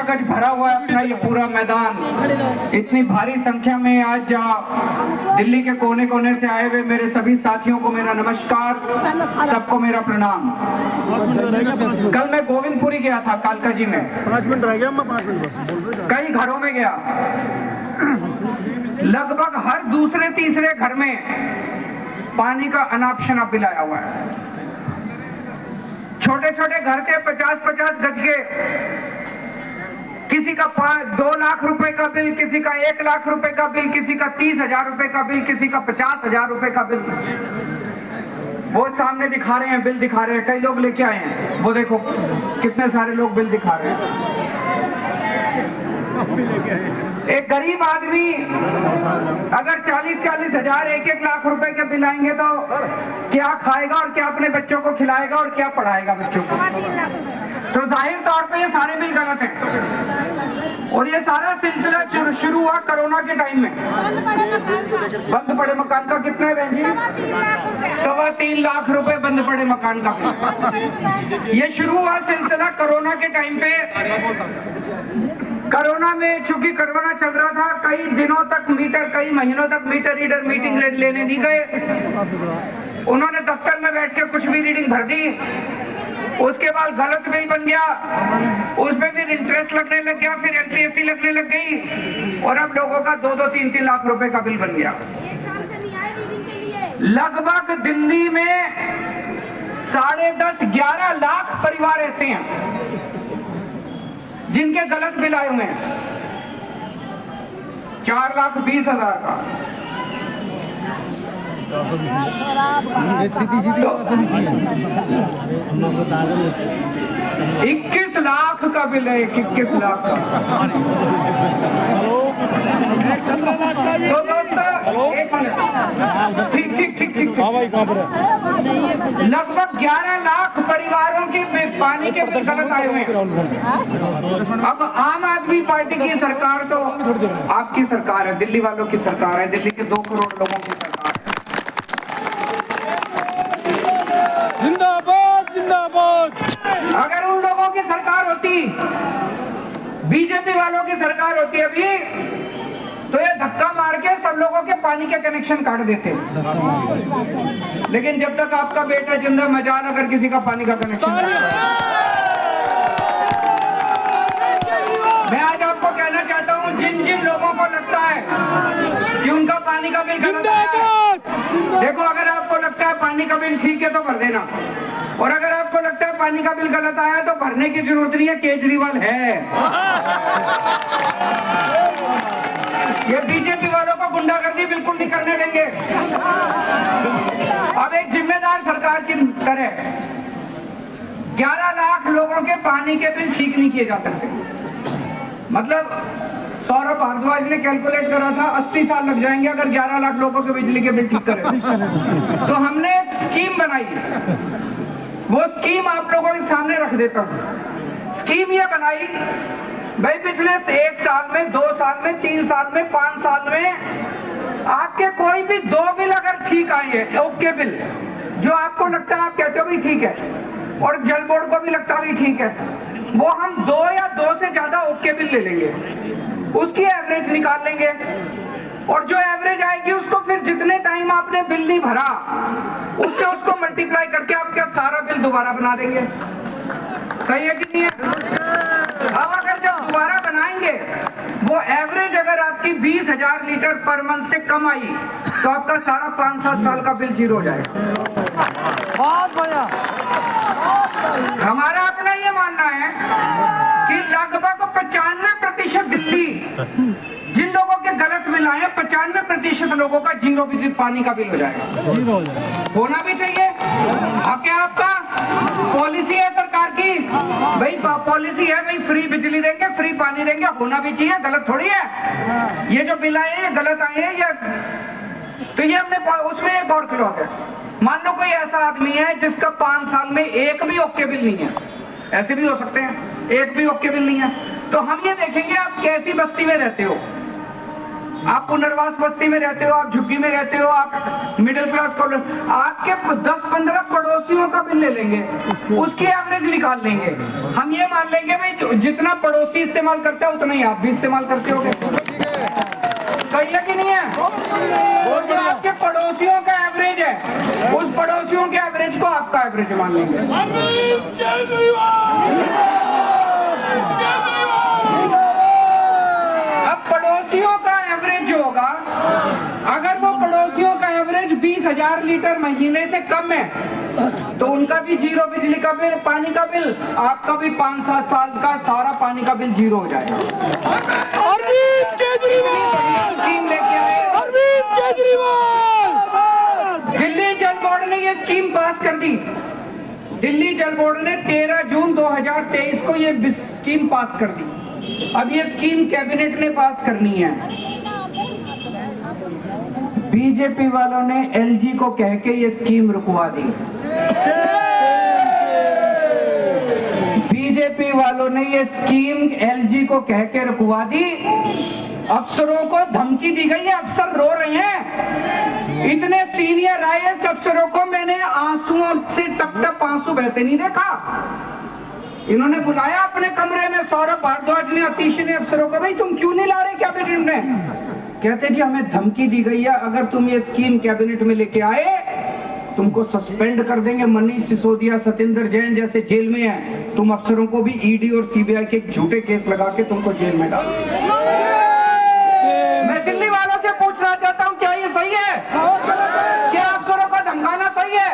खचाखच भरा हुआ है अपना ये पूरा मैदान। इतनी भारी संख्या में आज दिल्ली के कोने कोने से आए हुए मेरे सभी साथियों को मेरा नमस्कार, सबको मेरा प्रणाम। कल मैं गोविंदपुरी गया था, कालका जी में। 5 मिनट रह गया, मैं 5 मिनट बस। कई घरों में गया, लगभग हर दूसरे तीसरे घर में पानी का अनाप शनाप बिल आया हुआ है। छोटे छोटे घर के 50-50 गज के, किसी का 2 लाख रुपए का बिल, किसी का 1 लाख रुपए का बिल, किसी का 30,000 रुपए का बिल, किसी का 50,000 रुपए का बिल। वो सामने दिखा रहे हैं, बिल दिखा रहे हैं। कई लोग लेके आए हैं, वो देखो कितने सारे लोग बिल दिखा रहे हैं। एक गरीब आदमी अगर 40-40 हजार 1-1 लाख रुपए के बिल आएंगे तो क्या खाएगा और क्या अपने बच्चों को खिलाएगा और क्या पढ़ाएगा बच्चों को? तो जाहिर तौर पे ये सारे बिल गलत हैं। और ये सारा सिलसिला शुरू हुआ कोरोना के टाइम में। बंद पड़े मकान का कितना है जी? 3.25 लाख रुपए बंद पड़े मकान का बिल। ये शुरू हुआ सिलसिला कोरोना के टाइम पे। कोरोना में चूंकि कोरोना चल रहा था, कई दिनों तक मीटर, कई महीनों तक मीटर रीडर मीटिंग लेने नहीं गए। उन्होंने दफ्तर में बैठ के कुछ भी रीडिंग भर दी। उसके बाद गलत बिल बन गया, उसमें फिर इंटरेस्ट लगने लग गया, फिर एलपीएससी लगने लग गई और अब लोगों का 2-2, 3-3 लाख रुपए का बिल बन गया। लगभग दिल्ली में 10.5-11 लाख परिवार ऐसे हैं जिनके गलत बिल आए हुए हैं। 4,20,000 का। तो 21 लाख का बिल है, 21 लाख का। तो दोस्तों एक मिनट, ठीक। हाँ भाई, कहाँ पर है? लगभग 11 लाख परिवारों के पानी के बिल गलत आए हुए हैं। अब आम आदमी पार्टी की सरकार तो आपकी सरकार है, दिल्ली वालों की सरकार है, दिल्ली के 2 करोड़ लोगों की सरकार है। जिंदाबाद जिंदाबाद। अगर उन लोगों की सरकार होती, बीजेपी वालों की सरकार होती अभी, तो ये धक्का मार के सब लोगों के पानी के कनेक्शन काट देते। लेकिन जब तक आपका बेटा जिंदा, मजाल अगर किसी का पानी का कनेक्शन। मैं आज आपको कहना चाहता हूँ, जिन जिन लोगों को लगता है कि उनका पानी का बिल गलत है, देखो अगर आपको लगता है पानी का बिल ठीक है तो भर देना, और अगर आपको लगता है पानी का बिल गलत आया तो भरने की जरूरत नहीं है, केजरीवाल है। ये बीजेपी वालों को गुंडागर्दी बिल्कुल नहीं करने देंगे। अब एक जिम्मेदार सरकार की तरह 11 लाख लोगों के पानी के बिल ठीक नहीं किए जा सकते। मतलब सौरभ भारद्वाज ने कैलकुलेट करा था 80 साल लग जाएंगे अगर 11 लाख लोगों के बिजली के बिल ठीक करें। तो हमने एक स्कीम बनाई, वो स्कीम आप लोगों के सामने रख देता हूँ। स्कीम ये बनाई भाई, पिछले 1 साल में, 2 साल में, 3 साल में, 5 साल में आपके कोई भी 2 बिल अगर ठीक आए हैं, ओके बिल, जो आपको लगता है, आप कहते हो भी ठीक है, और जल बोर्ड को भी लगता भी ठीक है, वो हम 2 या 2 से ज्यादा ओके बिल ले लेंगे, उसकी एवरेज निकाल लेंगे, और जो एवरेज आएगी उसको फिर जितने टाइम आपने बिल नहीं भरा उससे उसको मल्टीप्लाई करके आपका सारा बिल दोबारा बना देंगे। सही है कि नहीं है? अब अगर जब दोबारा बनाएंगे, वो एवरेज अगर आपकी 20,000 लीटर पर मंथ से कम आई तो आपका सारा 5-7 साल का बिल 0 हो जाएगा। बहुत बढ़िया। हमारा अपना ये मानना है कि लगभग 95% दिल्ली जिन लोगों के गलत बिल आए, 95% लोगों का 0 विजिट पानी का बिल हो जाएगा। होना भी चाहिए, हक है आपका, पॉलिसी है सरकार की भाई, पॉलिसी है भाई, फ्री बिजली देंगे, फ्री पानी देंगे, होना भी चाहिए, गलत थोड़ी है। ये जो बिल आए हैं गलत आए हैं, ये तो ये हमने उसमें एक और क्लॉज है। मान लो कोई ऐसा आदमी है जिसका 5 साल में एक भी ओके बिल नहीं है, ऐसे भी हो सकते हैं, एक भी ओके बिल नहीं है, तो हम ये देखेंगे आप कैसी बस्ती में रहते हो। आप पुनर्वास बस्ती में रहते हो, आप झुग्गी में रहते हो, आप मिडिल क्लास को, आपके 10-15 पड़ोसियों का बिल ले लेंगे, उसकी एवरेज निकाल लेंगे। हम ये मान लेंगे भाई जितना पड़ोसी इस्तेमाल करता है उतना ही आप भी इस्तेमाल करते होगे। सही है कि नहीं है? और जो आपके पड़ोसियों का एवरेज है, उस पड़ोसियों के एवरेज को आपका एवरेज मान लेंगे। अब पड़ोसियों का एवरेज जो होगा, अगर वो पड़ोसियों का एवरेज 20,000 लीटर महीने से कम है तो उनका भी जीरो बिजली का बिल, पानी का बिल, आपका भी 5-7 साल का सारा पानी का बिल जीरो हो जाएगा। अरविंद केजरीवाल स्कीम लेके आए, अरविंद केजरीवाल दिल्ली जल बोर्ड ने ये स्कीम पास कर दी। दिल्ली जल बोर्ड ने 13 जून 2023 को ये स्कीम पास कर दी। अब ये स्कीम कैबिनेट ने पास करनी है। बीजेपी वालों ने एलजी को कह के ये स्कीम रुकवा दी। बीजेपी वालों ने ये स्कीम एलजी को कह के रुकवा दी। अफसरों को धमकी दी गई है, अफसर रो रहे हैं। इतने सीनियर आईएएस अफसरों को मैंने आंसुओं से टप-टप आंसू बहते नहीं देखा। इन्होंने बुलाया अपने कमरे में, सौरभ भारद्वाज ने, अतीश ने अफसरों को, भाई तुम क्यों नहीं ला रहे कैबिनेट में? कहते जी हमें धमकी दी गई है, अगर तुम ये स्कीम कैबिनेट में लेके आए तुमको सस्पेंड कर देंगे। मनीष सिसोदिया, सत्येंद्र जैन जैसे जेल में है, तुम अफसरों को भी ईडी और सीबीआई के झूठे केस लगा के तुमको जेल में डाल। मैं दिल्ली वालों से पूछना चाहता हूँ, क्या ये सही है? क्या अफसरों को धमकाना सही है?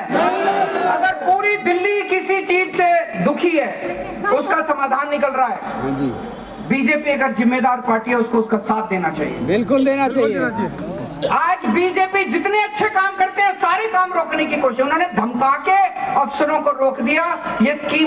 अगर पूरी दिल्ली किसी चीज से दुखी है, उसका समाधान निकल रहा है, बीजेपी अगर जिम्मेदार पार्टी है उसको उसका साथ देना चाहिए। बिल्कुल देना चाहिए। आज बीजेपी जितने अच्छे काम करते हैं सारे काम रोकने की कोशिश, उन्होंने धमका के अफसरों को रोक दिया। ये स्कीम